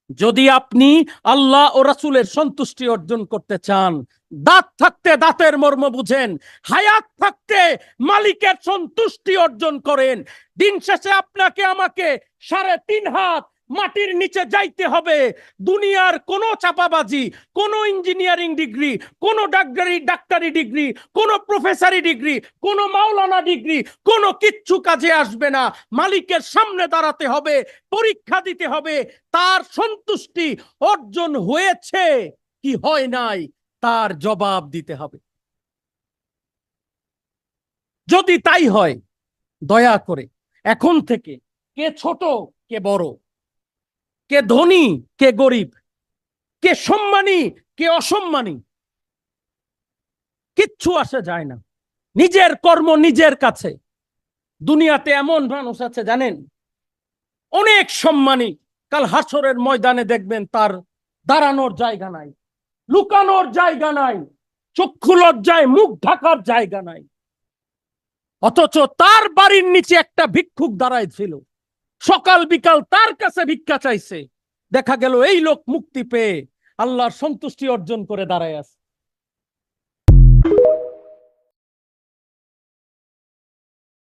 যদি আপনি আল্লাহ ও রাসূলের সন্তুষ্টি অর্জন করতে চান, দাঁত থাকতে দাঁতের মর্ম বুঝেন, হায়াত থাকতে মালিকের সন্তুষ্টি অর্জন করেন। দিন শেষে আপনাকে আমাকে 3.5 হাত মাটির নিচে যাইতে হবে। দুনিয়ার কোন চাপাবাজি, কোন ইঞ্জিনিয়ারিং ডিগ্রি, কোন ডাক্তারি ডিগ্রি, কোন প্রফেসরি ডিগ্রি, কোন মাওলানা ডিগ্রি, কোন কিচ্ছু কাজে আসবে না। মালিকের সামনে দাঁড়াতে হবে, পরীক্ষা দিতে হবে, তার সন্তুষ্টি অর্জন হয়েছে কি হয় নাই তার জবাব দিতে হবে। যদি তাই হয়, দয়া করে এখন থেকে কে ছোট কে বড়, কে ধনী কে গরিব, কে সম্মানী কে অসম্মানী, কিচ্ছু আসে যায় না। নিজের কর্ম নিজের কাছে। দুনিয়াতে এমন মানুষ আছে জানেন, অনেক সম্মানী, কাল হাসরের ময়দানে দেখবেন তার দাঁড়ানোর জায়গা নাই, লুকানোর জায়গা নাই, চক্ষু লজ্জায় মুখ ঢাকার জায়গা নাই। অথচ তার বাড়ির নিচে একটা ভিক্ষুক দাঁড়ায় ছিল, সকাল বিকাল তার কাছে ভিক্ষা চাইছে। দেখা গেল এই লোক মুক্তি পেয়ে আল্লাহর সন্তুষ্টি অর্জন করে দাঁড়ায় আছে।